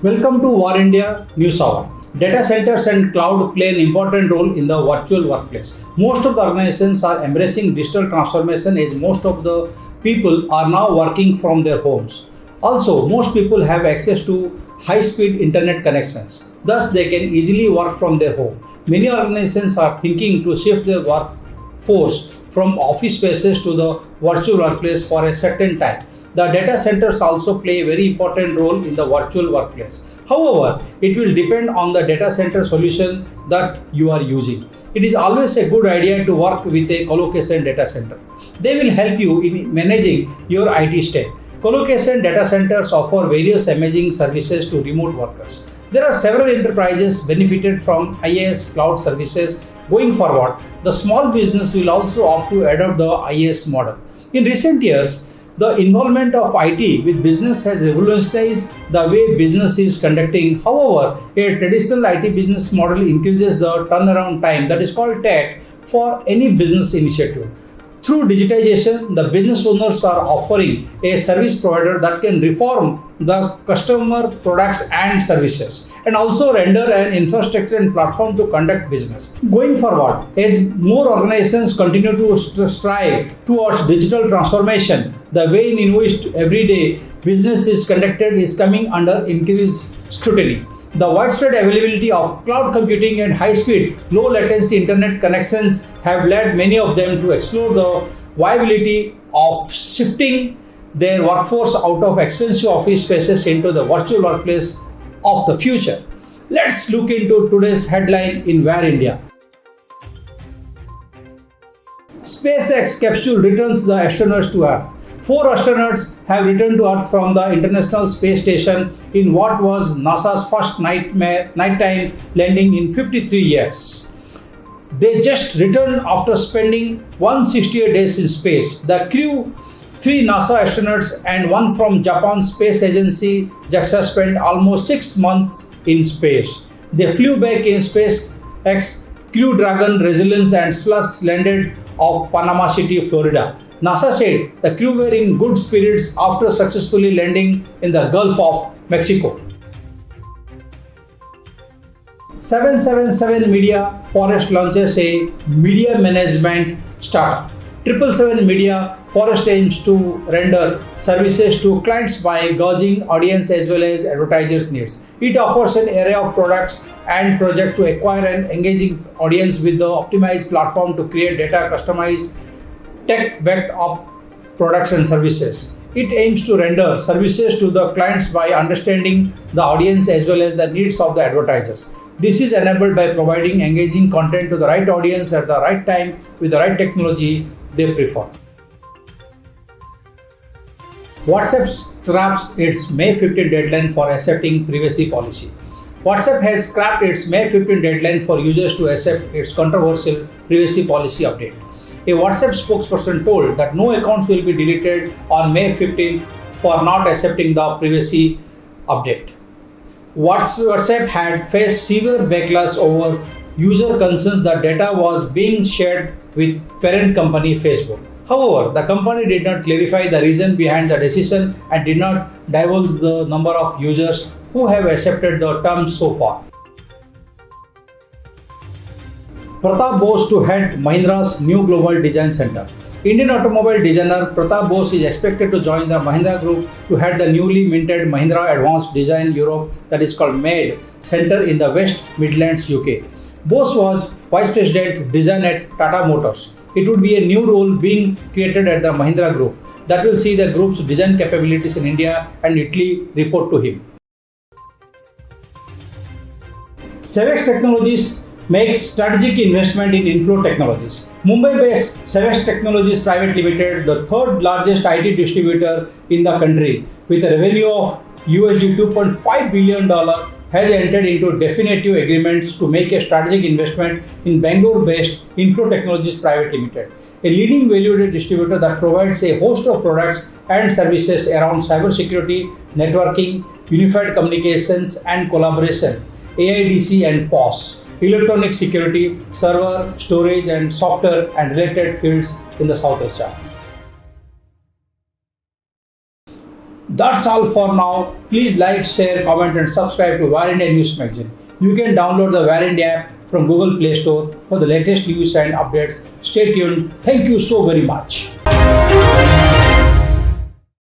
Welcome to War India News Hour. Data centers and cloud play an important role in the virtual workplace. Most of the organizations are embracing digital transformation as most of the people are now working from their homes. Also, most people have access to high-speed internet connections. Thus, they can easily work from their home. Many organizations are thinking to shift their workforce from office spaces to the virtual workplace for a certain time. The data centers also play a very important role in the virtual workplace. However, it will depend on the data center solution that you are using. It is always a good idea to work with a colocation data center. They will help you in managing your IT stack. Colocation data centers offer various amazing services to remote workers. There are several enterprises benefited from IaaS cloud services. Going forward, the small business will also opt to adopt the IaaS model. In recent years, the involvement of IT with business has revolutionized the way business is conducting. However, a traditional IT business model increases the turnaround time, that is called TAT, for any business initiative. Through digitization, the business owners are offering a service provider that can reform the customer products and services and also render an infrastructure and platform to conduct business. Going forward, as more organizations continue to strive towards digital transformation, the way in which everyday business is conducted is coming under increased scrutiny. The widespread availability of cloud computing and high-speed, low-latency internet connections have led many of them to explore the viability of shifting their workforce out of expensive office spaces into the virtual workplace of the future. Let's look into today's headline in War India. SpaceX capsule returns the astronauts to Earth. 4 astronauts have returned to Earth from the International Space Station in what was NASA's first nighttime landing in 53 years. They just returned after spending 168 days in space. The crew, 3 NASA astronauts and 1 from Japan's space agency JAXA, spent almost 6 months in space. They flew back in SpaceX Crew Dragon Resilience and plus landed off Panama City, Florida. NASA said the crew were in good spirits after successfully landing in the Gulf of Mexico. 777 Media Forest launches a media management startup. 777 Media Forest aims to render services to clients by gauging audience as well as advertisers' needs. It offers an array of products and projects to acquire an engaging audience with the optimized platform to create data customized tech-backed up products and services. It aims to render services to the clients by understanding the audience as well as the needs of the advertisers. This is enabled by providing engaging content to the right audience at the right time with the right technology they prefer. WhatsApp scraps its May 15 deadline for accepting privacy policy. WhatsApp has scrapped its May 15 deadline for users to accept its controversial privacy policy update. A WhatsApp spokesperson told that no accounts will be deleted on May 15 for not accepting the privacy update. WhatsApp had faced severe backlash over user concerns that data was being shared with parent company Facebook. However, the company did not clarify the reason behind the decision and did not divulge the number of users who have accepted the terms so far. Pratap Bose to head Mahindra's new global design center. Indian automobile designer Pratap Bose is expected to join the Mahindra Group to head the newly minted Mahindra Advanced Design Europe, that is called MADE, Center in the West Midlands, UK. Bose was Vice President Design at Tata Motors. It would be a new role being created at the Mahindra Group that will see the group's design capabilities in India and Italy report to him. Savex Technologies makes strategic investment in Inflow Technologies. Mumbai-based Savex Technologies Private Limited, the third largest IT distributor in the country with a revenue of $2.5 billion, has entered into definitive agreements to make a strategic investment in Bangalore-based Inflow Technologies Private Limited, a leading valued distributor that provides a host of products and services around cybersecurity, networking, unified communications and collaboration, AIDC and POS, electronic security, server, storage and software and related fields in the South Asia. That's all for now. Please like, share, comment, and subscribe to War India News Magazine. You can download the War India app from Google Play Store for the latest news and updates. Stay tuned. Thank you so very much.